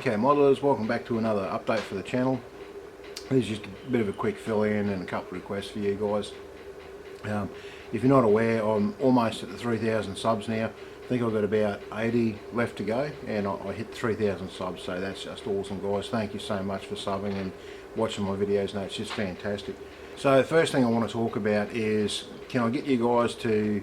Okay modelers, welcome back to another update for the channel. This is just a bit of a quick fill in and a couple of requests for you guys. If you're not aware, I'm almost at the 3,000 subs now. I think I've got about 80 left to go and I hit 3,000 subs, so that's just awesome guys. Thank you so much for subbing and watching my videos. No, it's just fantastic. So the first thing I want to talk about is, can I get you guys to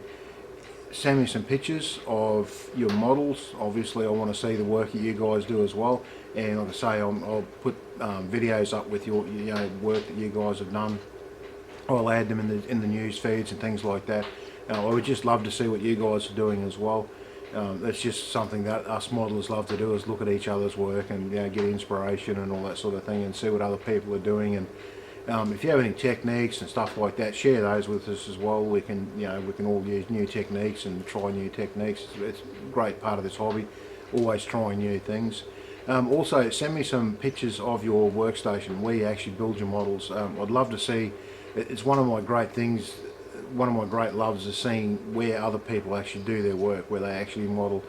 send me some pictures of your models? Obviously I want to see the work that you guys do as well, and like I say, I'll put videos up with your work that you guys have done. I'll add them in the news feeds and things like that. I would just love to see what you guys are doing as well. That's just something that us modelers love to do, is look at each other's work and get inspiration and all that sort of thing, and see what other people are doing. And if you have any techniques and stuff like that, share those with us as well. We can all use new techniques and try new techniques. It's a great part of this hobby, always trying new things. Also, send me some pictures of your workstation where you actually build your models. I'd love to see. It's one of my great things. One of my great loves is seeing where other people actually do their work, where they actually model.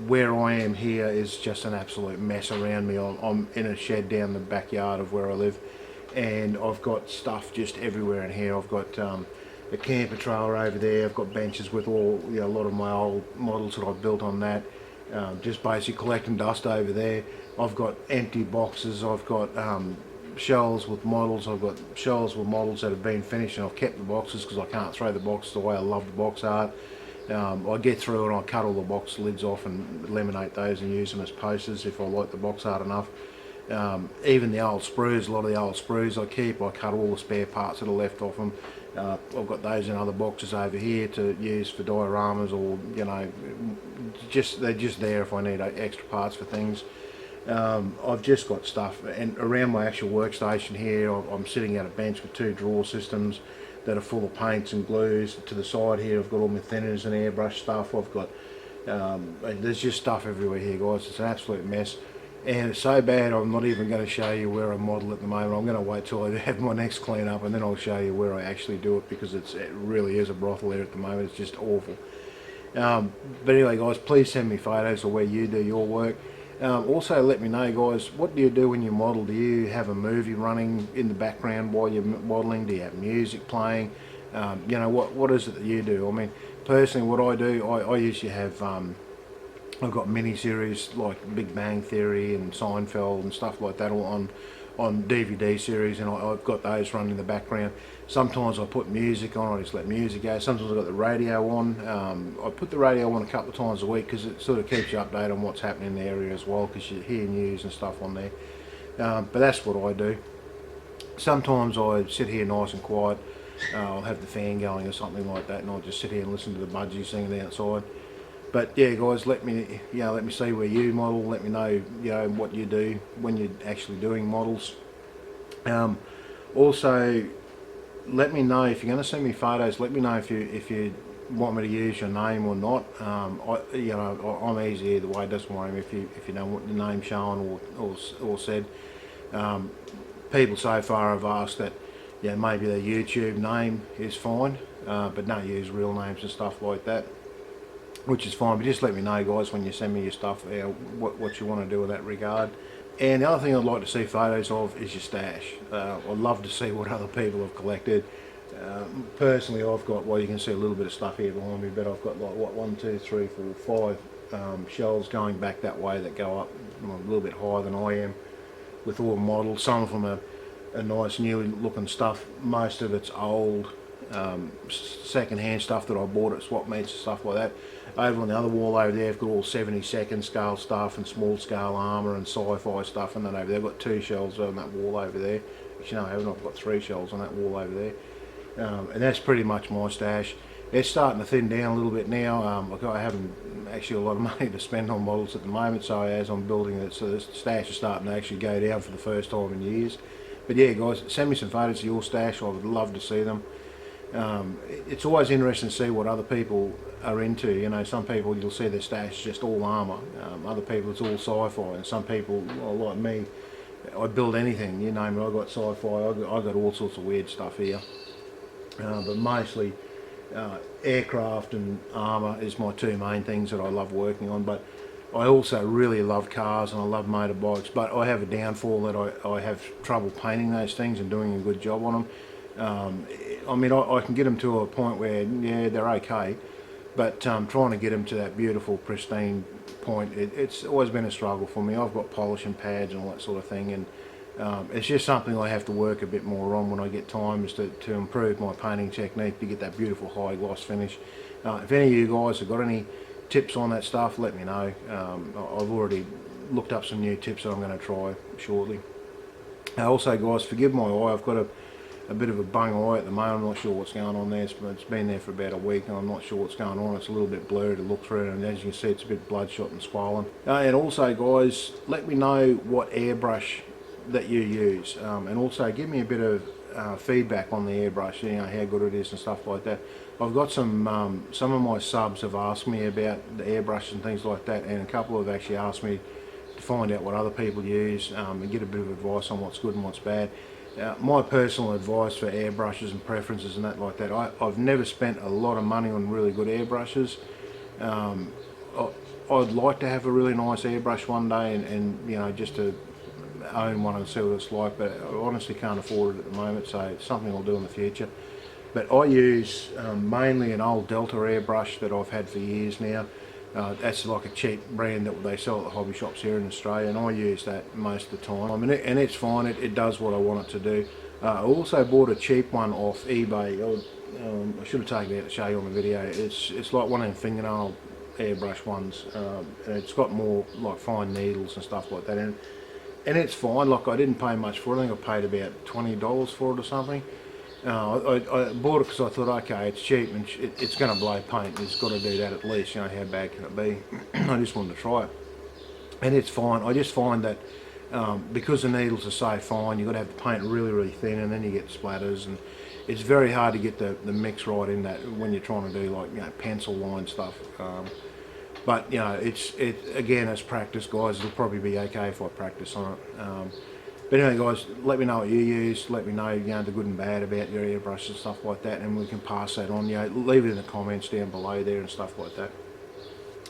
Where I am here is just an absolute mess around me. I'm in a shed down the backyard of where I live, and I've got stuff just everywhere in here. I've got a camper trailer over there. I've got benches with all a lot of my old models that I've built on that. Just basically collecting dust over there. I've got empty boxes. I've got shelves with models. I've got shelves with models that have been finished, and I've kept the boxes because I can't throw the boxes away. I love the box art. I get through and I cut all the box lids off and laminate those and use them as posters if I like the box art enough. Even the old sprues, a lot of the old sprues I keep. I cut all the spare parts that are left off them. I've got those in other boxes over here to use for dioramas, or they're just there if I need extra parts for things. I've just got stuff, and around my actual workstation here I'm sitting at a bench with two drawer systems that are full of paints and glues. To the side here I've got all my thinners and airbrush stuff. I've got there's just stuff everywhere here guys. It's an absolute mess, and it's so bad I'm not even going to show you where I model at the moment. I'm going to wait till I have my next clean up and then I'll show you where I actually do it, because it really is a brothel there at the moment. It's just awful. But anyway guys, please send me photos of where you do your work. Also let me know guys, what do you do when you model? Do you have a movie running in the background while you're modeling? Do you have music playing? What is it that you do? I mean, personally what I do, I usually have I've got mini-series like Big Bang Theory and Seinfeld and stuff like that all on DVD series, and I've got those running in the background. Sometimes I put music on, I just let music go. Sometimes I've got the radio on. I put the radio on a couple of times a week because it sort of keeps you updated on what's happening in the area as well, because you hear news and stuff on there. But that's what I do. Sometimes I sit here nice and quiet. I'll have the fan going or something like that, and I'll just sit here and listen to the budgies singing outside. But yeah guys, let me see where you model. Let me know what you do when you're actually doing models. Also let me know if you're going to send me photos. Let me know if you want me to use your name or not. I'm easy either way. It doesn't worry me if you don't want the name shown or said. People so far have asked that maybe their YouTube name is fine, but don't use real names and stuff like that, which is fine. But just let me know guys when you send me your stuff, what you want to do in that regard. And the other thing I'd like to see photos of is your stash. I'd love to see what other people have collected. Personally I've got, well, you can see a little bit of stuff here behind me, but I've got like 1, 2, 3, 4, 5 shelves going back that way that go up a little bit higher than I am, with all models. Some of them are nice new looking stuff. Most of it's old second-hand stuff that I bought at swap meets and stuff like that. Over on the other wall over there I've got all 72nd scale stuff and small scale armour and sci-fi stuff, and then over there I've got 2 shelves on that wall over there. Actually no I haven't, I've got 3 shelves on that wall over there. And that's pretty much my stash. It's starting to thin down a little bit now. I haven't actually a lot of money to spend on models at the moment, so as I'm building it, so the stash is starting to actually go down for the first time in years. But yeah guys, send me some photos of your stash. I would love to see them. It's always interesting to see what other people are into. Some people you'll see their stash just all armour. Other people it's all sci-fi, and some people, well, like me, I build anything. You name it, I got sci-fi. I got all sorts of weird stuff here. But mostly aircraft and armour is my 2 main things that I love working on. But I also really love cars and I love motorbikes, but I have a downfall that I have trouble painting those things and doing a good job on them. I mean, I can get them to a point where, yeah, they're okay, but trying to get them to that beautiful, pristine point, it's always been a struggle for me. I've got polishing pads and all that sort of thing, and it's just something I have to work a bit more on when I get time, is to improve my painting technique to get that beautiful high gloss finish. If any of you guys have got any tips on that stuff, let me know. I've already looked up some new tips that I'm going to try shortly. Also guys, forgive my eye, I've got a bit of a bung eye at the moment. I'm not sure what's going on there. It's been there for about a week and I'm not sure what's going on. It's a little bit blurry to look through, and as you can see, it's a bit bloodshot and swollen. And also guys, let me know what airbrush that you use, and also give me a bit of feedback on the airbrush, you know, how good it is and stuff like that. I've got some of my subs have asked me about the airbrush and things like that, and a couple have actually asked me to find out what other people use, and get a bit of advice on what's good and what's bad. My personal advice for airbrushes and preferences and that like that, I've never spent a lot of money on really good airbrushes. I'd like to have a really nice airbrush one day, and you know, just to own one and see what it's like, but I honestly can't afford it at the moment, so it's something I'll do in the future. But I use mainly an old Delta airbrush that I've had for years now. That's like a cheap brand that they sell at the hobby shops here in Australia, and I use that most of the time. And it's fine, it does what I want it to do. I also bought a cheap one off eBay. I should have taken it out to show you on the video. It's like one of them fingernail airbrush ones, and it's got more like fine needles and stuff like that in it. And it's fine, like I didn't pay much for it. I think I paid about $20 for it or something. I bought it because I thought, okay, it's cheap and it's going to blow paint. It's got to do that at least, you know, how bad can it be? I just wanted to try it. And it's fine. I just find that because the needles are so fine, you've got to have the paint really, really thin, and then you get splatters, and it's very hard to get the mix right in that when you're trying to do, like, you know, pencil line stuff. But you know, it's again, as practice, guys. It'll probably be okay if I practice on it. But anyway, guys, let me know what you use. Let me know, you know, the good and bad about your airbrush and stuff like that, and we can pass that on. You know, leave it in the comments down below there and stuff like that.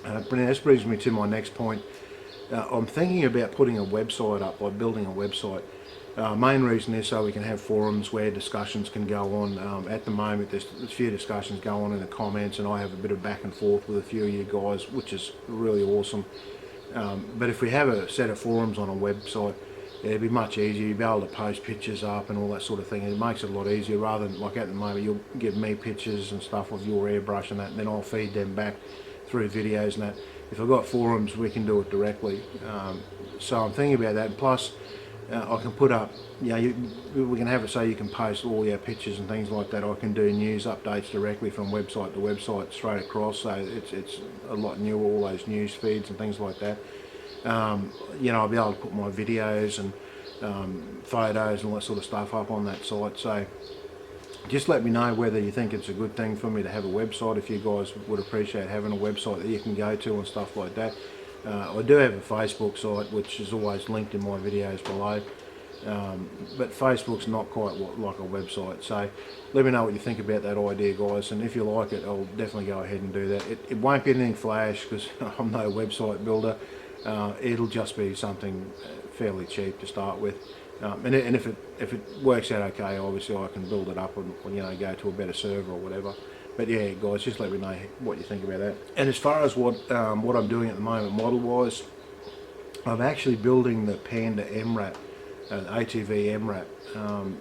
But this brings me to my next point. I'm thinking about putting a website up, like building a website. Main reason is so we can have forums where discussions can go on. At the moment, there's a few discussions going on in the comments, and I have a bit of back and forth with a few of you guys, which is really awesome. But if we have a set of forums on a website, it'd be much easier. You'll be able to post pictures up and all that sort of thing. It makes it a lot easier, rather than like at the moment you'll give me pictures and stuff of your airbrush and that, and then I'll feed them back through videos and that. If I've got forums, we can do it directly. So I'm thinking about that. And plus, I can put up, you know, we can have it so you can post all your pictures and things like that. I can do news updates directly from website to website straight across, so it's a lot newer, all those news feeds and things like that. You know, I'll be able to put my videos and photos and all that sort of stuff up on that site. So just let me know whether you think it's a good thing for me to have a website, if you guys would appreciate having a website that you can go to and stuff like that. I do have a Facebook site, which is always linked in my videos below, but Facebook's not quite like a website. So let me know what you think about that idea, guys, and if you like it, I'll definitely go ahead and do that. It won't be anything flash, because I'm no website builder. It'll just be something fairly cheap to start with, and if it works out okay, obviously I can build it up and, you know, go to a better server or whatever. But yeah, guys, just let me know what you think about that. And as far as what I'm doing at the moment, model-wise, I'm actually building the Panda MRAP, ATV MRAP.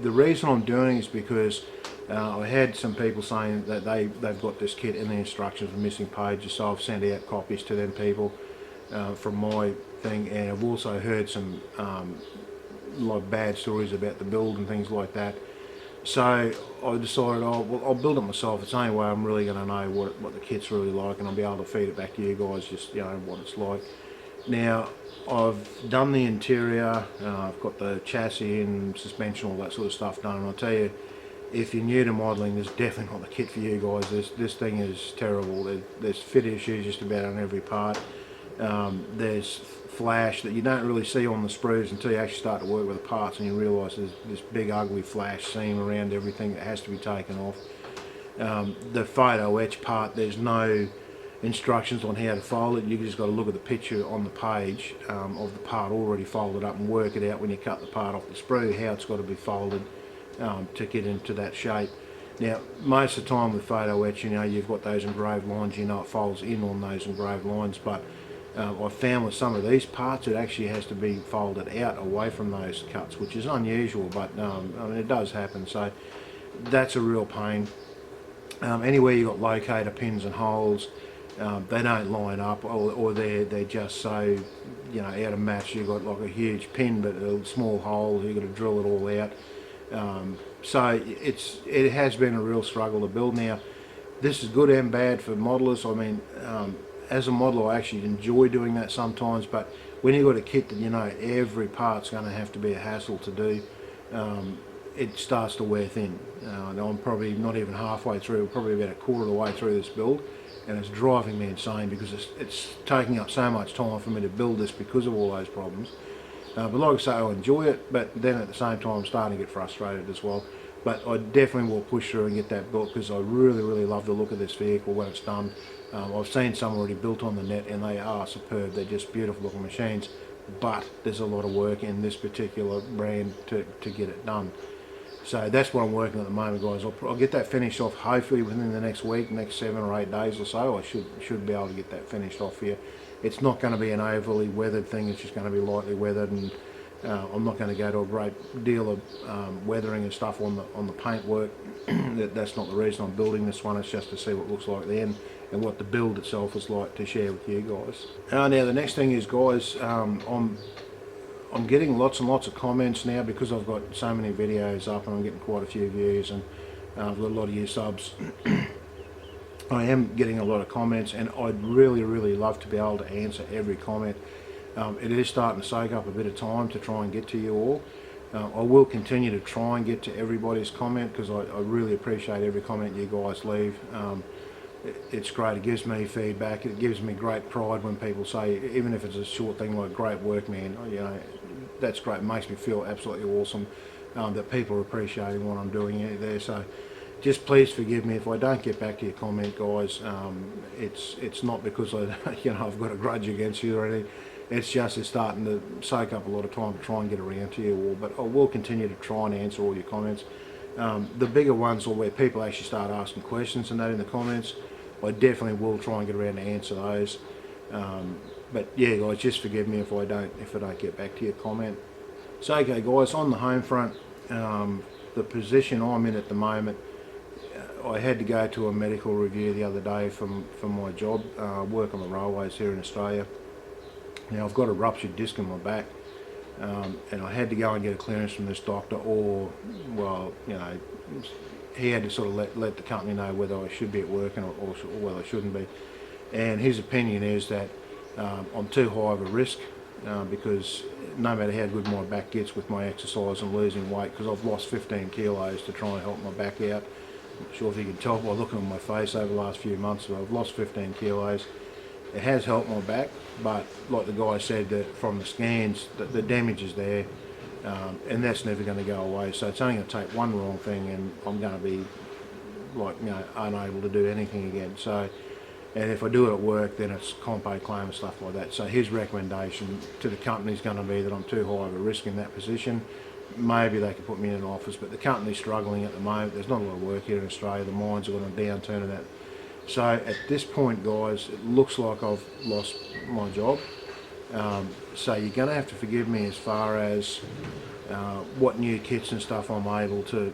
The reason I'm doing is because I had some people saying that they've got this kit and the instructions are missing pages, so I've sent out copies to them people from my thing, and I've also heard some like bad stories about the build and things like that. So I decided, I'll build it myself. It's the only way I'm really going to know what the kit's really like, and I'll be able to feed it back to you guys, just, you know, what it's like. Now, I've done the interior, I've got the chassis and suspension, all that sort of stuff done, and I'll tell you, if you're new to modelling, there's definitely not the kit for you guys. This thing is terrible. There's fit issues just about on every part. There's flash that you don't really see on the sprues until you actually start to work with the parts, and you realise there's this big ugly flash seam around everything that has to be taken off. The photo etch part, there's no instructions on how to fold it. You just got to look at the picture on the page of the part already folded up and work it out when you cut the part off the sprue, how it's got to be folded to get into that shape. Now, most of the time with photo etch, you know, you've got those engraved lines, you know it folds in on those engraved lines, but I've found with some of these parts it actually has to be folded out away from those cuts, which is unusual, but I mean, it does happen, so that's a real pain. Anywhere you've got locator pins and holes, they don't line up, or they're just so, you know, out of match. You've got like a huge pin but a small hole, you've got to drill it all out. So it has been a real struggle to build. Now, this is good and bad for modelers. I mean, as a modeler, I actually enjoy doing that sometimes, but when you've got a kit that you know every part's going to have to be a hassle to do, it starts to wear thin. I'm probably not even halfway through, probably about a quarter of the way through this build, and it's driving me insane because it's taking up so much time for me to build this because of all those problems. But like I say, I enjoy it, but then at the same time I'm starting to get frustrated as well. But I definitely will push through and get that built because I really love the look of this vehicle when it's done. I've seen some already built on the net and they are superb. They're just beautiful looking machines, but there's a lot of work in this particular brand to get it done. So that's what I'm working on at the moment, guys. I'll get that finished off hopefully within the next week, next 7 or 8 days or so. I should be able to get that finished off here. It's not going to be an overly weathered thing, it's just going to be lightly weathered, and I'm not going to go to a great deal of weathering and stuff on the paint work. That's not the reason I'm building this one, it's just to see what it looks like then and what the build itself is like to share with you guys. Now the next thing is, guys, I'm getting lots and lots of comments now because I've got so many videos up and I'm getting quite a few views, and I've got a lot of you subs. I am getting a lot of comments, and I'd really love to be able to answer every comment. It is starting to soak up a bit of time to try and get to you all. I will continue to try and get to everybody's comment because I really appreciate every comment you guys leave. It's great, it gives me feedback, it gives me great pride when people say, even if it's a short thing like great work, man, you know, that's great. It makes me feel absolutely awesome that people are appreciating what I'm doing there. So just please forgive me if I don't get back to your comment, guys. It's not because I've got a grudge against you or anything. It's just it's starting to soak up a lot of time to try and get around to you all. But I will continue to try and answer all your comments. The bigger ones, or where people actually start asking questions and that in the comments, I definitely will try and get around to answer those. But yeah, guys, just forgive me if I don't get back to your comment. So okay, guys, on the home front, the position I'm in at the moment, I had to go to a medical review the other day from my job, work on the railways here in Australia. Now I've got a ruptured disc in my back, and I had to go and get a clearance from this doctor, or, well, you know, he had to sort of let the company know whether I should be at work or whether I shouldn't be. And his opinion is that I'm too high of a risk because no matter how good my back gets with my exercise and losing weight, because I've lost 15 kilos to try and help my back out. I'm not sure if you can tell by looking at my face over the last few months, but I've lost 15 kilos. It has helped my back, but like the guy said, that from the scans, the damage is there, and that's never going to go away. So it's only going to take one wrong thing, and I'm going to be like, you know, unable to do anything again. So, and if I do it at work, then it's comp pay claim and stuff like that. So his recommendation to the company is going to be that I'm too high of a risk in that position. Maybe they could put me in an office, but the company's struggling at the moment. There's not a lot of work here in Australia. The mines are on a downturn and that. So at this point, guys, it looks like I've lost my job. So you're going to have to forgive me as far as what new kits and stuff I'm able to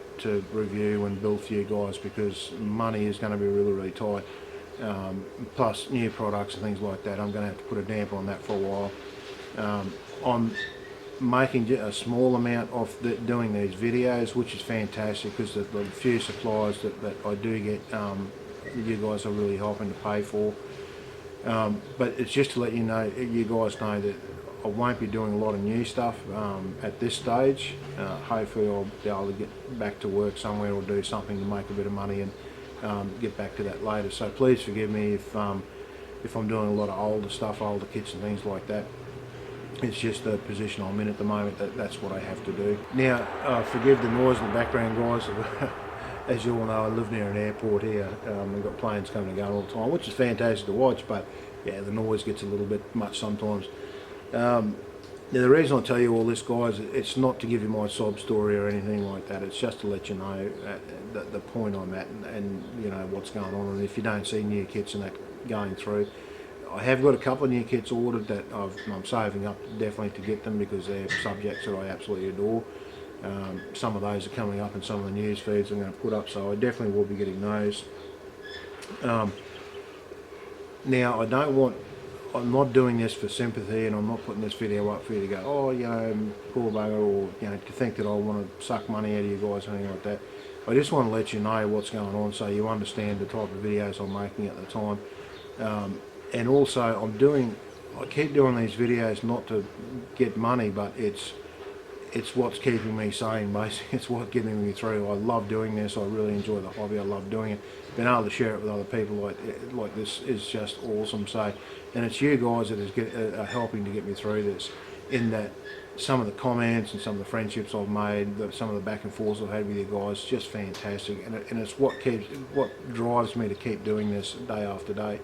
review and build for you guys, because money is going to be really tight. Plus new products and things like that. I'm going to have to put a damper on that for a while. I'm making a small amount of doing these videos, which is fantastic because the few suppliers that I do get, you guys are really helping to pay for. But it's just to let you know, you guys know that I won't be doing a lot of new stuff at this stage. Hopefully I'll be able to get back to work somewhere or do something to make a bit of money and get back to that later. So please forgive me if I'm doing a lot of older stuff, older kits and things like that. It's just the position I'm in at the moment, that's what I have to do. Now, forgive the noise in the background, guys. as you all know, I live near an airport here. We've got planes coming and going all the time, which is fantastic to watch, but yeah, the noise gets a little bit much sometimes. Now, the reason I tell you all this, guys, it's not to give you my sob story or anything like that. It's just to let you know the point I'm at, and you know what's going on. And if you don't see new kits and that going through, I have got a couple of new kits ordered that I'm saving up definitely to get them, because they're subjects that I absolutely adore. Some of those are coming up in some of the news feeds I'm going to put up, so I definitely will be getting those. Now, I'm not doing this for sympathy, and I'm not putting this video up for you to go, oh, you know, poor bugger, or you know, to think that I want to suck money out of you guys or anything like that. I just want to let you know what's going on, so you understand the type of videos I'm making at the time. And also, I keep doing these videos not to get money, but it's what's keeping me sane, basically. It's what's getting me through. I love doing this. I really enjoy the hobby. I love doing it. Being able to share it with other people like this is just awesome. So, and it's you guys that are helping to get me through this. In that, some of the comments and some of the friendships I've made, some of the back and forths I've had with you guys, just fantastic. And it's what drives me to keep doing this day after day.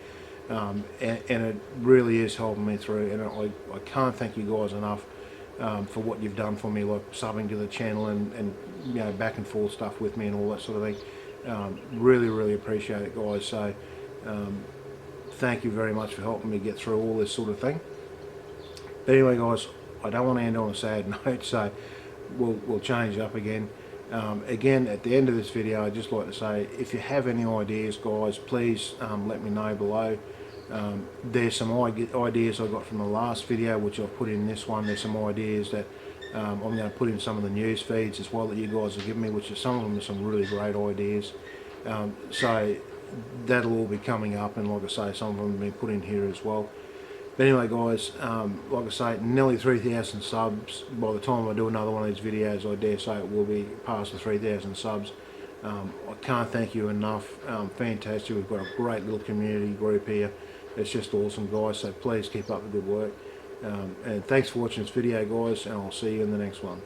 And it really is helping me through. And I can't thank you guys enough. For what you've done for me, like subbing to the channel and you know, back and forth stuff with me and all that sort of thing. Really appreciate it, guys. So thank you very much for helping me get through all this sort of thing. But anyway, guys, I don't want to end on a sad note, so we'll change up again. Again, at the end of this video, I'd just like to say, if you have any ideas, guys, please let me know below. There's some ideas I got from the last video, which I've put in this one. There's some ideas that I'm going to put in some of the news feeds as well that you guys have given me, which is some of them are some really great ideas. So that'll all be coming up, and like I say, some of them have been put in here as well. But anyway, guys, like I say, nearly 3,000 subs. By the time I do another one of these videos, I dare say it will be past the 3,000 subs. I can't thank you enough. Fantastic. We've got a great little community group here. It's just awesome, guys, so please keep up the good work. And thanks for watching this video, guys, and I'll see you in the next one.